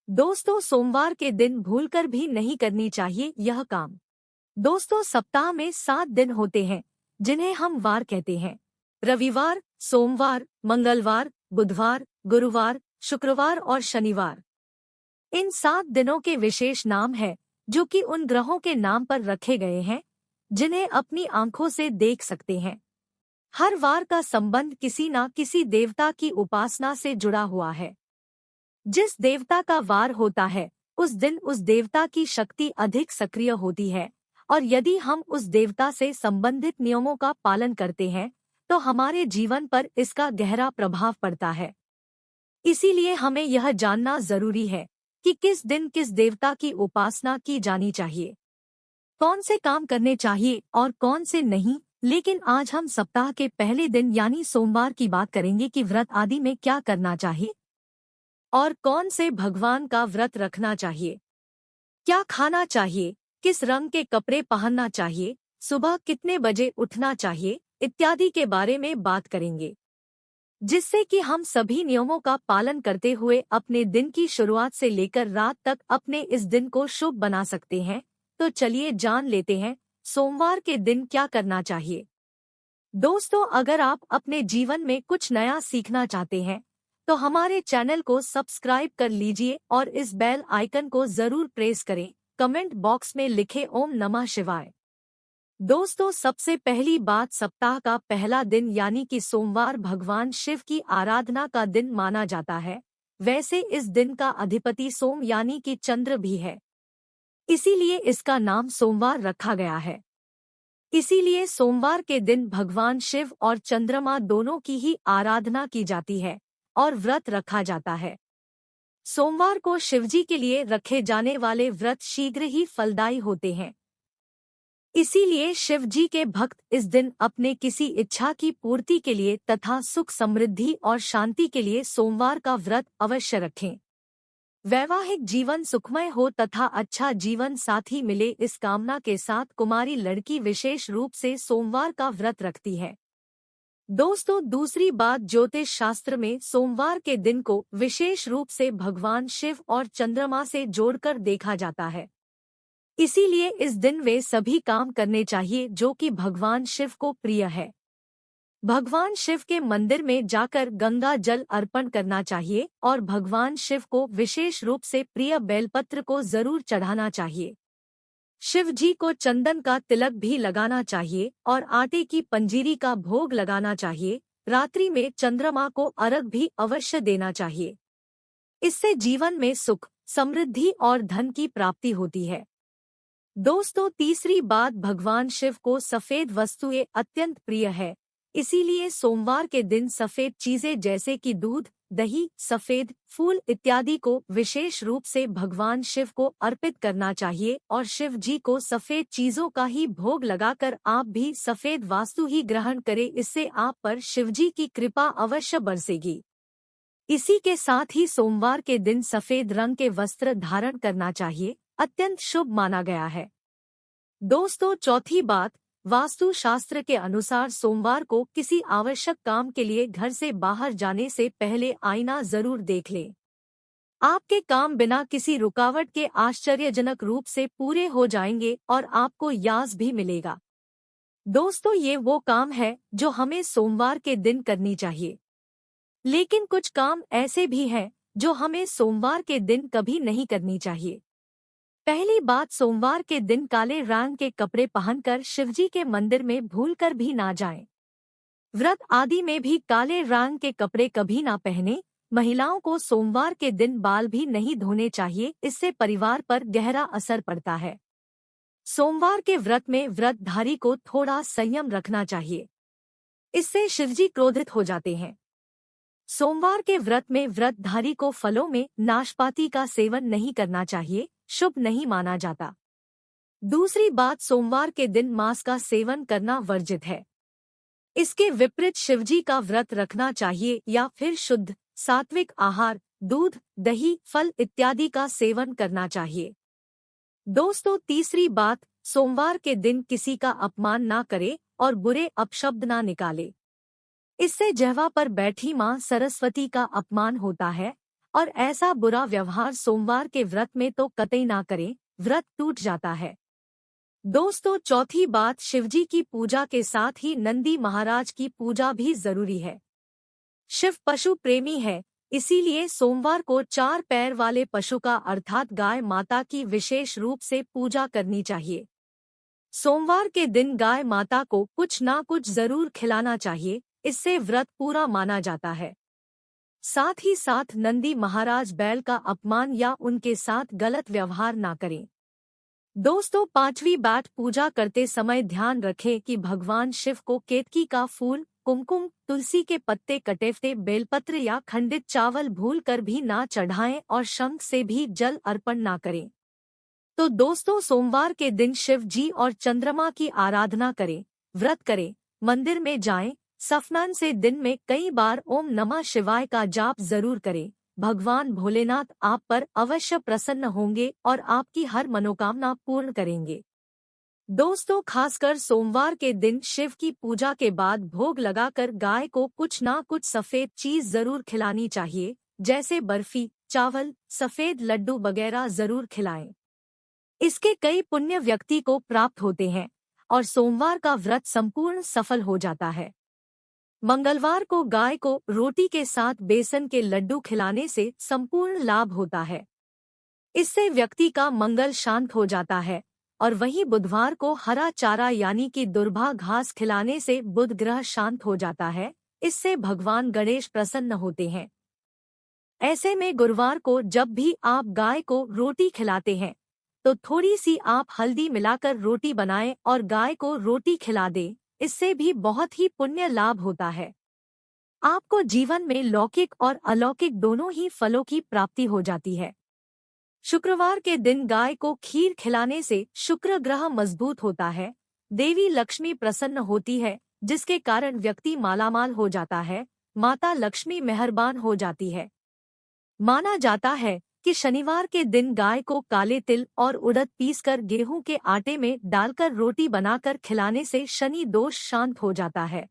दोस्तों, सोमवार के दिन भूलकर भी नहीं करनी चाहिए यह काम। दोस्तों, सप्ताह में 7 दिन होते हैं जिन्हें हम वार कहते हैं। रविवार, सोमवार, मंगलवार, बुधवार, गुरुवार, शुक्रवार और शनिवार। इन 7 दिनों के विशेष नाम हैं जो कि उन ग्रहों के नाम पर रखे गए हैं जिन्हें अपनी आंखों से देख सकते हैं। हर वार का संबंध किसी न किसी देवता की उपासना से जुड़ा हुआ है। जिस देवता का वार होता है उस दिन उस देवता की शक्ति अधिक सक्रिय होती है, और यदि हम उस देवता से संबंधित नियमों का पालन करते हैं तो हमारे जीवन पर इसका गहरा प्रभाव पड़ता है। इसीलिए हमें यह जानना जरूरी है कि किस दिन किस देवता की उपासना की जानी चाहिए, कौन से काम करने चाहिए और कौन से नहीं। लेकिन आज हम सप्ताह के पहले दिन यानी सोमवार की बात करेंगे कि व्रत आदि में क्या करना चाहिए और कौन से भगवान का व्रत रखना चाहिए, क्या खाना चाहिए, किस रंग के कपड़े पहनना चाहिए, सुबह कितने बजे उठना चाहिए इत्यादि के बारे में बात करेंगे, जिससे कि हम सभी नियमों का पालन करते हुए अपने दिन की शुरुआत से लेकर रात तक अपने इस दिन को शुभ बना सकते हैं। तो चलिए जान लेते हैं सोमवार के दिन क्या करना चाहिए। दोस्तों, अगर आप अपने जीवन में कुछ नया सीखना चाहते हैं तो हमारे चैनल को सब्सक्राइब कर लीजिए और इस बेल आइकन को जरूर प्रेस करें। कमेंट बॉक्स में लिखें ओम नमः शिवाय। दोस्तों, सबसे पहली बात, सप्ताह का पहला दिन यानी कि सोमवार भगवान शिव की आराधना का दिन माना जाता है। वैसे इस दिन का अधिपति सोम यानी कि चंद्र भी है, इसीलिए इसका नाम सोमवार रखा गया है। इसीलिए सोमवार के दिन भगवान शिव और चंद्रमा दोनों की ही आराधना की जाती है और व्रत रखा जाता है। सोमवार को शिवजी के लिए रखे जाने वाले व्रत शीघ्र ही फलदायी होते हैं। इसीलिए शिव जी के भक्त इस दिन अपने किसी इच्छा की पूर्ति के लिए तथा सुख समृद्धि और शांति के लिए सोमवार का व्रत अवश्य रखें। वैवाहिक जीवन सुखमय हो तथा अच्छा जीवन साथी मिले, इस कामना के साथ कुमारी लड़की विशेष रूप से सोमवार का व्रत रखती है। दोस्तों, दूसरी बात, ज्योतिष शास्त्र में सोमवार के दिन को विशेष रूप से भगवान शिव और चंद्रमा से जोड़कर देखा जाता है। इसीलिए इस दिन वे सभी काम करने चाहिए जो कि भगवान शिव को प्रिय है। भगवान शिव के मंदिर में जाकर गंगा जल अर्पण करना चाहिए और भगवान शिव को विशेष रूप से प्रिय बेलपत्र को जरूर चढ़ाना चाहिए। शिव जी को चंदन का तिलक भी लगाना चाहिए और आटे की पंजीरी का भोग लगाना चाहिए। रात्रि में चंद्रमा को अर्घ भी अवश्य देना चाहिए। इससे जीवन में सुख, समृद्धि और धन की प्राप्ति होती है। दोस्तों, तीसरी बात, भगवान शिव को सफेद वस्तुएं अत्यंत प्रिय है। इसीलिए सोमवार के दिन सफेद चीजें जैसे कि दूध, दही, सफेद फूल इत्यादि को विशेष रूप से भगवान शिव को अर्पित करना चाहिए और शिव जी को सफेद चीजों का ही भोग लगाकर आप भी सफेद वास्तु ही ग्रहण करें। इससे आप पर शिव जी की कृपा अवश्य बरसेगी। इसी के साथ ही सोमवार के दिन सफेद रंग के वस्त्र धारण करना चाहिए, अत्यंत शुभ माना गया है। दोस्तों, चौथी बात, वास्तु शास्त्र के अनुसार सोमवार को किसी आवश्यक काम के लिए घर से बाहर जाने से पहले आईना जरूर देख लें। आपके काम बिना किसी रुकावट के आश्चर्यजनक रूप से पूरे हो जाएंगे और आपको यास भी मिलेगा। दोस्तों, ये वो काम है जो हमें सोमवार के दिन करनी चाहिए। लेकिन कुछ काम ऐसे भी हैं जो हमें सोमवार के दिन कभी नहीं करनी चाहिए। पहली बात, सोमवार के दिन काले रंग के कपड़े पहनकर शिवजी के मंदिर में भूलकर भी ना जाएं। व्रत आदि में भी काले रंग के कपड़े कभी ना पहने। महिलाओं को सोमवार के दिन बाल भी नहीं धोने चाहिए, इससे परिवार पर गहरा असर पड़ता है। सोमवार के व्रत में व्रतधारी को थोड़ा संयम रखना चाहिए, इससे शिवजी क्रोधित हो जाते हैं। सोमवार के व्रत में व्रतधारी को फलों में नाशपाती का सेवन नहीं करना चाहिए, शुभ नहीं माना जाता। दूसरी बात, सोमवार के दिन मांस का सेवन करना वर्जित है। इसके विपरीत शिवजी का व्रत रखना चाहिए या फिर शुद्ध सात्विक आहार, दूध, दही, फल इत्यादि का सेवन करना चाहिए। दोस्तों, तीसरी बात, सोमवार के दिन किसी का अपमान ना करे और बुरे अपशब्द ना निकाले। इससे जिह्वा पर बैठी मां सरस्वती का अपमान होता है और ऐसा बुरा व्यवहार सोमवार के व्रत में तो कतई ना करें, व्रत टूट जाता है। दोस्तों, चौथी बात, शिवजी की पूजा के साथ ही नंदी महाराज की पूजा भी जरूरी है। शिव पशु प्रेमी है, इसीलिए सोमवार को 4 पैर वाले पशु का अर्थात गाय माता की विशेष रूप से पूजा करनी चाहिए। सोमवार के दिन गाय माता को कुछ ना कुछ जरूर खिलाना चाहिए, इससे व्रत पूरा माना जाता है। साथ ही साथ नंदी महाराज बैल का अपमान या उनके साथ गलत व्यवहार ना करें। दोस्तों, 5वीं बात, पूजा करते समय ध्यान रखें कि भगवान शिव को केतकी का फूल, कुमकुम, तुलसी के पत्ते, कटेफते बेलपत्र या खंडित चावल भूलकर भी ना चढ़ाएं और शंख से भी जल अर्पण ना करें। तो दोस्तों, सोमवार के दिन शिव जी और चंद्रमा की आराधना करें, व्रत करें, मंदिर में जाएं, स्नान से दिन में कई बार ओम नमः शिवाय का जाप जरूर करें। भगवान भोलेनाथ आप पर अवश्य प्रसन्न होंगे और आपकी हर मनोकामना पूर्ण करेंगे। दोस्तों, खासकर सोमवार के दिन शिव की पूजा के बाद भोग लगाकर गाय को कुछ ना कुछ सफेद चीज जरूर खिलानी चाहिए, जैसे बर्फी, चावल, सफेद लड्डू वगैरह जरूर खिलाएं। इसके कई पुण्य व्यक्ति को प्राप्त होते हैं और सोमवार का व्रत संपूर्ण सफल हो जाता है। मंगलवार को गाय को रोटी के साथ बेसन के लड्डू खिलाने से संपूर्ण लाभ होता है। इससे व्यक्ति का मंगल शांत हो जाता है। और वहीं बुधवार को हरा चारा यानी कि दुर्भा घास खिलाने से बुध ग्रह शांत हो जाता है। इससे भगवान गणेश प्रसन्न होते हैं। ऐसे में गुरुवार को जब भी आप गाय को रोटी खिलाते हैं तो थोड़ी सी आप हल्दी मिलाकर रोटी बनाएं और गाय को रोटी खिला दें। इससे भी बहुत ही पुण्य लाभ होता है। आपको जीवन में लौकिक और अलौकिक दोनों ही फलों की प्राप्ति हो जाती है। शुक्रवार के दिन गाय को खीर खिलाने से शुक्र ग्रह मजबूत होता है, देवी लक्ष्मी प्रसन्न होती है, जिसके कारण व्यक्ति मालामाल हो जाता है, माता लक्ष्मी मेहरबान हो जाती है। माना जाता है कि शनिवार के दिन गाय को काले तिल और उड़द पीसकर गेहूं के आटे में डालकर रोटी बनाकर खिलाने से शनि दोष शांत हो जाता है।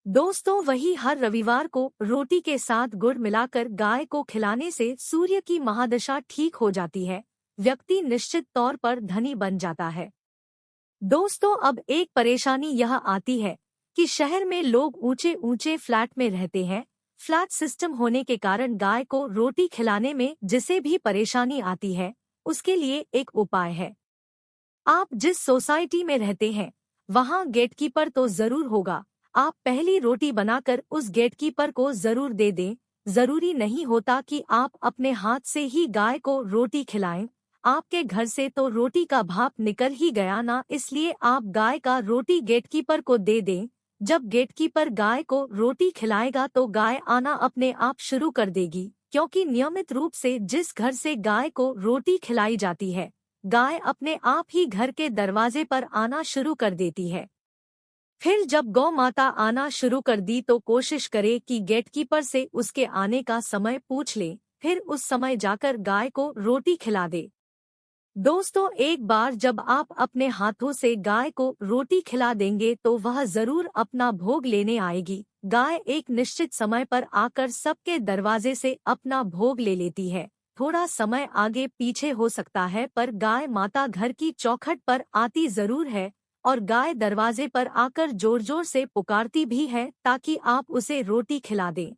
दोस्तों, वही हर रविवार को रोटी के साथ गुड़ मिलाकर गाय को खिलाने से सूर्य की महादशा ठीक हो जाती है, व्यक्ति निश्चित तौर पर धनी बन जाता है। दोस्तों, अब एक परेशानी यह आती है कि शहर में लोग ऊंचे ऊंचे फ्लैट में रहते हैं। फ्लैट सिस्टम होने के कारण गाय को रोटी खिलाने में जिसे भी परेशानी आती है, उसके लिए एक उपाय है। आप जिस सोसाइटी में रहते हैं वहां गेटकीपर तो जरूर होगा। आप पहली रोटी बनाकर उस गेटकीपर को जरूर दे दें। जरूरी नहीं होता कि आप अपने हाथ से ही गाय को रोटी खिलाएं। आपके घर से तो रोटी का भाप निकल ही गया ना, इसलिए आप गाय का रोटी गेटकीपर को दे दें। जब गेटकीपर गाय को रोटी खिलाएगा तो गाय आना अपने आप शुरू कर देगी, क्योंकि नियमित रूप से जिस घर से गाय को रोटी खिलाई जाती है, गाय अपने आप ही घर के दरवाजे पर आना शुरू कर देती है। फिर जब गौ माता आना शुरू कर दी तो कोशिश करे कि गेटकीपर से उसके आने का समय पूछ ले, फिर उस समय जाकर गाय को रोटी खिला दे। दोस्तों, एक बार जब आप अपने हाथों से गाय को रोटी खिला देंगे तो वह जरूर अपना भोग लेने आएगी। गाय एक निश्चित समय पर आकर सबके दरवाजे से अपना भोग ले लेती है। थोड़ा समय आगे पीछे हो सकता है, पर गाय माता घर की चौखट पर आती जरूर है और गाय दरवाजे पर आकर जोर जोर से पुकारती भी है ताकि आप उसे रोटी खिला दें।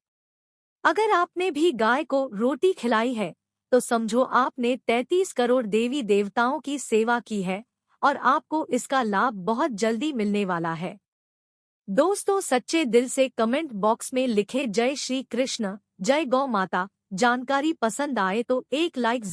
अगर आपने भी गाय को रोटी खिलाई है तो समझो आपने 33 करोड़ देवी देवताओं की सेवा की है और आपको इसका लाभ बहुत जल्दी मिलने वाला है। दोस्तों, सच्चे दिल से कमेंट बॉक्स में लिखे जय श्री कृष्ण, जय गौ माता। जानकारी पसंद आए तो एक लाइक